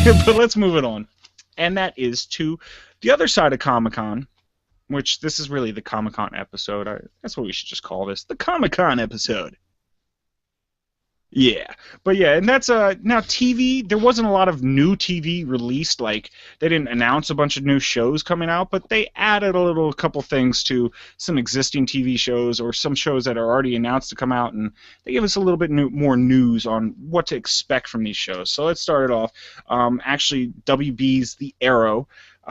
But let's move it on. And that is to the other side of Comic Con, which this is really the Comic Con episode. That's what we should just call this, the Comic Con episode. Yeah, but yeah, and that's now TV. There wasn't a lot of new TV released. Like they didn't announce a bunch of new shows coming out, but they added a couple things to some existing TV shows or some shows that are already announced to come out, and they give us a little bit more news on what to expect from these shows. So let's start it off. Actually, WB's The Arrow.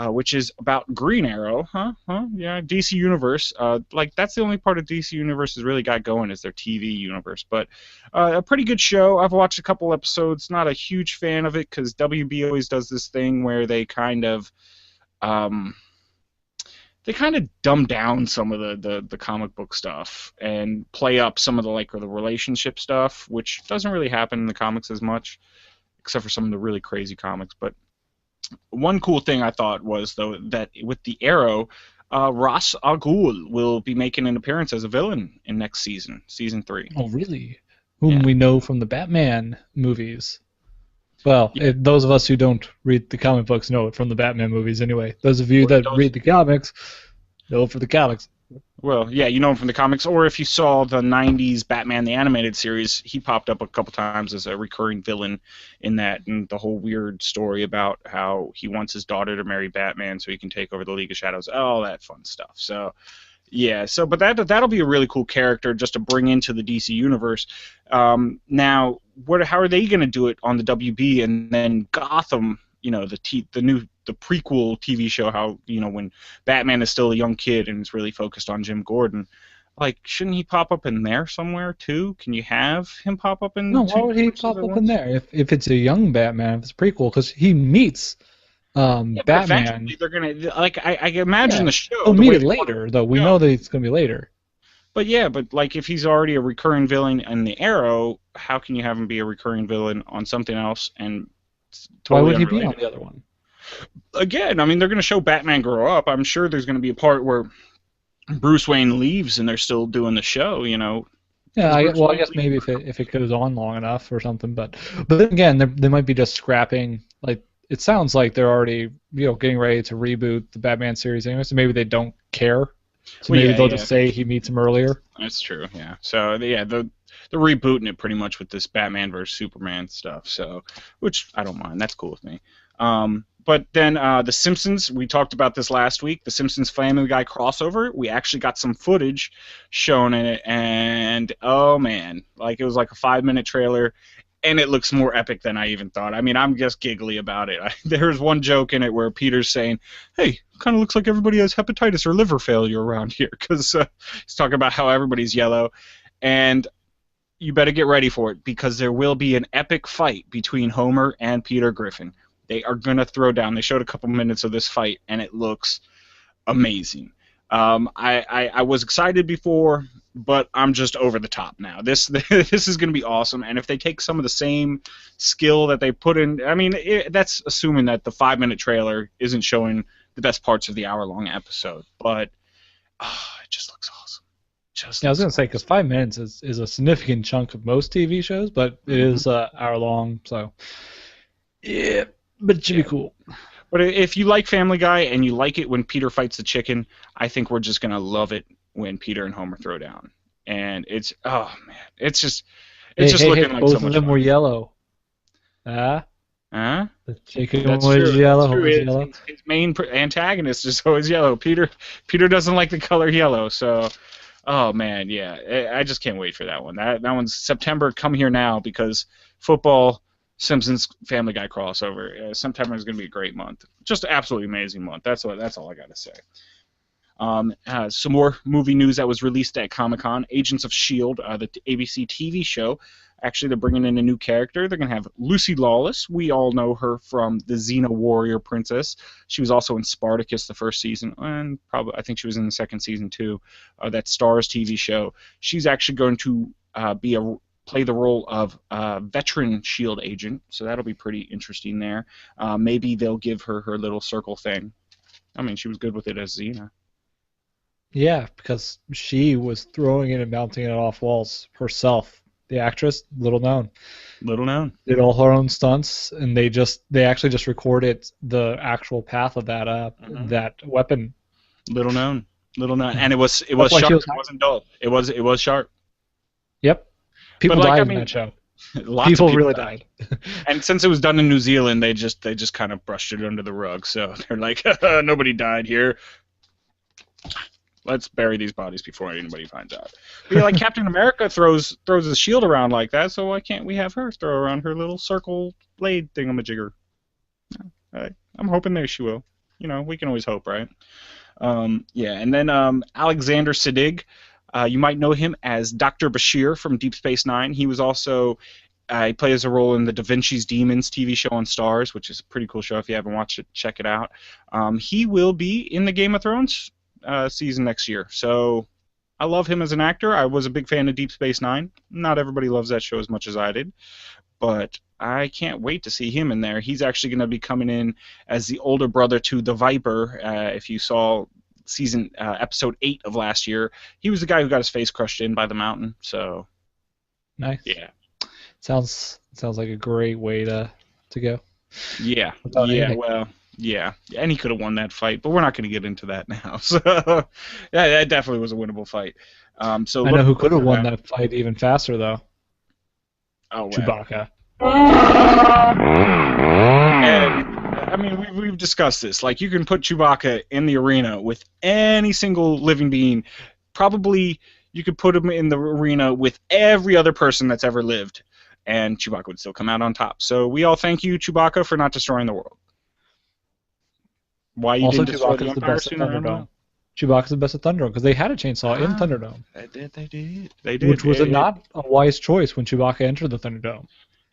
Which is about Green Arrow, Yeah, DC Universe. Like that's the only part of DC Universe has really got going is their TV universe. But a pretty good show. I've watched a couple episodes. Not a huge fan of it because WB always does this thing where they kind of dumb down some of the comic book stuff and play up some of the relationship stuff, which doesn't really happen in the comics as much, except for some of the really crazy comics, but. One cool thing I thought was, though, that with the Arrow, Ra's al Ghul will be making an appearance as a villain in next season, season 3. Oh, really? Whom we know from the Batman movies. Well, those of us who don't read the comic books know it from the Batman movies anyway. Those of you that read the comics know it for the comics. Well, yeah, you know him from the comics, or if you saw the 90s Batman the Animated Series, he popped up a couple times as a recurring villain in that, and the whole weird story about how he wants his daughter to marry Batman so he can take over the League of Shadows, all that fun stuff. So, yeah, but that'll be a really cool character just to bring into the DC Universe. Now, how are they going to do it on the WB, and then Gotham, the prequel TV show, how when Batman is still a young kid and is really focused on Jim Gordon, like shouldn't he pop up in there somewhere too? Can you have him pop up in? No, why would he pop up in there if it's a young Batman? If it's a prequel, because he meets Batman. They're gonna I imagine the show. They'll meet it later, though. We know that it's gonna be later. But if he's already a recurring villain in the Arrow, how can you have him be a recurring villain on something else and? Totally why would unrelated. he be on the other one? Again, I mean, they're going to show Batman grow up. I'm sure there's going to be a part where Bruce Wayne leaves and they're still doing the show, Yeah, I guess maybe if it goes on long enough or something. But then again, they might be just scrapping. Like it sounds like they're already getting ready to reboot the Batman series anyway. So maybe they don't care. So maybe they'll just say he meets him earlier. That's true. Yeah. So they're rebooting it pretty much with this Batman versus Superman stuff. So, which I don't mind. That's cool with me. But then The Simpsons, we talked about this last week, The Simpsons Family Guy crossover. We actually got some footage shown in it, and oh man, it was like a 5-minute trailer, and it looks more epic than I even thought. I mean, I'm just giggly about it. There's one joke in it where Peter's saying, hey, kind of looks like everybody has hepatitis or liver failure around here, because he's talking about how everybody's yellow, and you better get ready for it, because there will be an epic fight between Homer and Peter Griffin. They are going to throw down. They showed a couple minutes of this fight, and it looks amazing. I was excited before, but I'm just over the top now. This is going to be awesome, and if they take some of the same skill that they put in, I mean, that's assuming that the 5-minute trailer isn't showing the best parts of the hour-long episode, but it just looks awesome. I was going to say, because 5 minutes is a significant chunk of most TV shows, but it is hour-long, so yeah. But it should be cool. But if you like Family Guy and you like it when Peter fights the chicken, I think we're just going to love it when Peter and Homer throw down. And it's just looking like both so much of them fun. were yellow. Huh? The chicken That's was true. yellow. That's true. Was yellow. Its main antagonist is always yellow. Peter doesn't like the color yellow, so oh man, yeah. I just can't wait for that one. That one's September. Come here now, because football, Simpsons, Family Guy crossover. September is going to be a great month. Just an absolutely amazing month. That's all I got to say. Some more movie news that was released at Comic-Con. Agents of S.H.I.E.L.D., the ABC TV show. Actually, they're bringing in a new character. They're going to have Lucy Lawless. We all know her from the Xena Warrior Princess. She was also in Spartacus the first season, and probably I think she was in the second season too. That Starz TV show. She's actually going to play the role of a veteran S.H.I.E.L.D. agent, so that'll be pretty interesting there. Maybe they'll give her her little circle thing. I mean, she was good with it as Xena. Yeah, because she was throwing it and bouncing it off walls herself the actress, little known. Little known. Did all her own stunts, and they actually just recorded the actual path of that weapon. Little known. And it was That's why she sharp. was It wasn't dull. It was sharp. Yep. People But, like, died I in mean, that show. Lots People of really died. And since it was done in New Zealand, they just kind of brushed it under the rug. So they're like, nobody died here. Let's bury these bodies before anybody finds out. But yeah, like Captain America throws his shield around like that, so why can't we have her throw around her little circle blade thingamajigger? I'm hoping there she will. You know, we can always hope, right? Yeah, and then Alexander Siddig. You might know him as Dr. Bashir from Deep Space Nine. He was also he plays a role in the Da Vinci's Demons TV show on Starz, which is a pretty cool show. If you haven't watched it, check it out. He will be in the Game of Thrones season next year. So I love him as an actor. I was a big fan of Deep Space Nine. Not everybody loves that show as much as I did, but I can't wait to see him in there. He's actually going to be coming in as the older brother to the Viper. If you saw episode 8 of last year, he was the guy who got his face crushed in by the mountain. So nice. Yeah. Sounds like a great way to go. Yeah. Without anything. Well, yeah. And he could have won that fight, but we're not going to get into that now. So yeah, that definitely was a winnable fight. So I know who could have won that fight even faster though. Oh, wow. Chewbacca. And I mean, we've discussed this. Like, you can put Chewbacca in the arena with any single living being. Probably you could put him in the arena with every other person that's ever lived, and Chewbacca would still come out on top. So we all thank you, Chewbacca, for not destroying the world. Why you Also, didn't destroy the Chewbacca's the Empire best at sooner? I don't know. Thunderdome. Chewbacca's the best at Thunderdome because they had a chainsaw in Thunderdome. They did. Which was not a wise choice when Chewbacca entered the Thunderdome.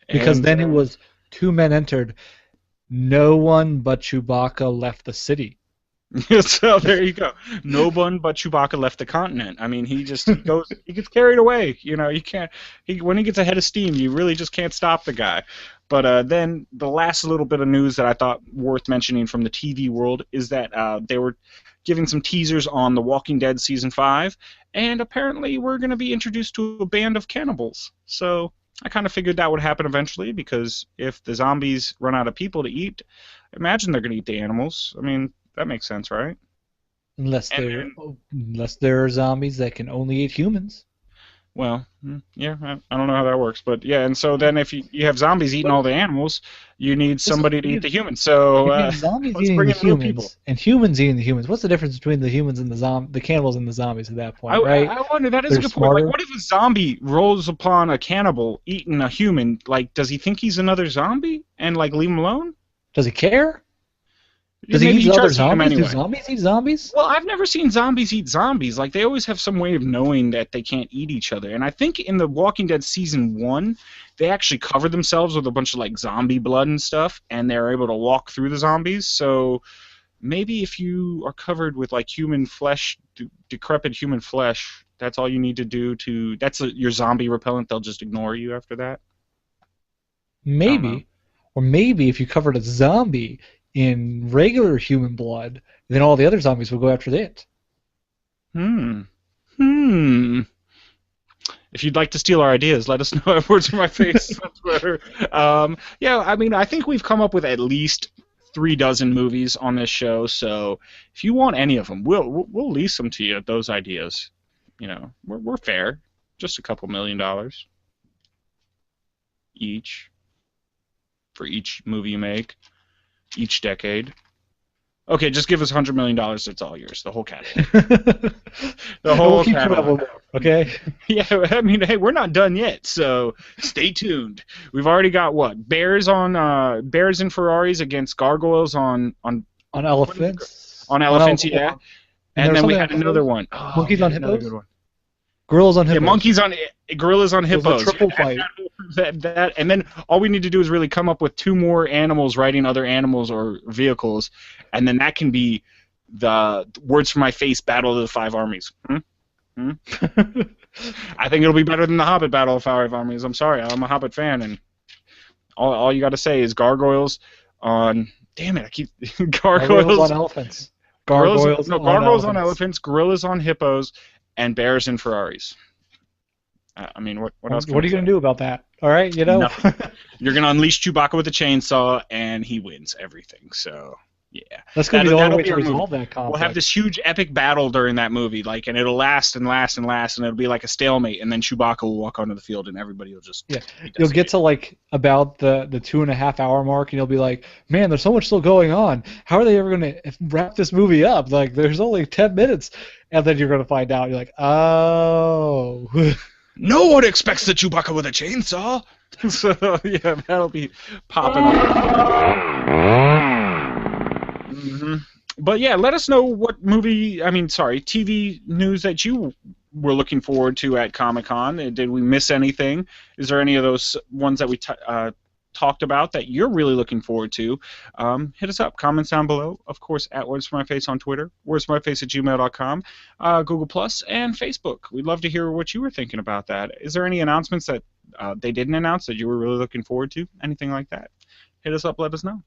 Because then it was 2 men entered. No one but Chewbacca left the city. So there you go. No one but Chewbacca left the continent. I mean, he gets carried away. You know, you can't. When he gets ahead of steam, you really just can't stop the guy. But then the last little bit of news that I thought worth mentioning from the TV world is that they were giving some teasers on The Walking Dead season 5, and apparently we're going to be introduced to a band of cannibals. So I kind of figured that would happen eventually, because if the zombies run out of people to eat, imagine they're going to eat the animals. I mean, that makes sense, right? Unless there are zombies that can only eat humans. Well, yeah, I don't know how that works, but yeah, and so then if you have zombies eating all the animals, you need somebody to eat the humans. So zombies let's eating bring the in real people. humans and humans eating the humans. What's the difference between the humans and the cannibals and the zombies at that point, right? I wonder. That is They're a good smarter. point. Like, what if a zombie rolls upon a cannibal eating a human? Like, does he think he's another zombie and like leave him alone? Does he care? Does Maybe he eat other tries to eat 'em zombies? anyway. Do zombies eat zombies? Well, I've never seen zombies eat zombies. Like, they always have some way of knowing that they can't eat each other. And I think in The Walking Dead season 1, they actually covered themselves with a bunch of like zombie blood and stuff, and they're able to walk through the zombies. So maybe if you are covered with like human flesh, decrepit human flesh, that's all you need to do to. Your zombie repellent. They'll just ignore you after that. Maybe. Or maybe if you covered a zombie in regular human blood, then all the other zombies will go after it. If you'd like to steal our ideas, let us know at Words from My Face on Twitter. Yeah, I mean, I think we've come up with at least 36 movies on this show, so if you want any of them, we'll lease them to you, those ideas. You know, we're fair. Just a couple $1 million each for each movie you make, each decade. Okay, just give us $100 million. It's all yours. The whole catalog. The whole catalog. Okay. Yeah, I mean, hey, we're not done yet, so stay tuned. We've already got what? Bears and Ferraris against gargoyles on elephants. On elephants, yeah. And then we had another one. Monkeys on hippos. Gorillas on hippos. Yeah, gorillas on hippos. It was a triple fight. That, and then all we need to do is really come up with 2 more animals riding other animals or vehicles, and then that can be the Words from My Face Battle of the 5 Armies. I think it'll be better than the Hobbit Battle of 5 Armies. I'm sorry, I'm a Hobbit fan, and all you got to say is gargoyles on. Damn it, I keep gargoyles on elephants. Gargoyles on elephants, gorillas on hippos, and bears and Ferraris. I mean, what else? What are you gonna do about that? All right, you know. Nothing. You're gonna unleash Chewbacca with a chainsaw, and he wins everything. So yeah, that's gonna be the only way to our movie. resolve that conflict. We'll have this huge epic battle during that movie, like, and it'll last and last and last, and it'll be like a stalemate, and then Chewbacca will walk onto the field, and everybody will just You'll get to like about the 2.5 hour mark, and you'll be like, man, there's so much still going on. How are they ever gonna wrap this movie up? Like, there's only 10 minutes, and then you're gonna find out. You're like, oh. No one expects the Chewbacca with a chainsaw. So yeah, that'll be popping up. But yeah, let us know what TV news that you were looking forward to at Comic Con. Did we miss anything? Is there any of those ones that we talked about that you're really looking forward to? Hit us up, comments down below. Of course, at Words for My Face on Twitter, wordsformyface@gmail.com, Google Plus, and Facebook. We'd love to hear what you were thinking about that. Is there any announcements that they didn't announce that you were really looking forward to? Anything like that? Hit us up, let us know.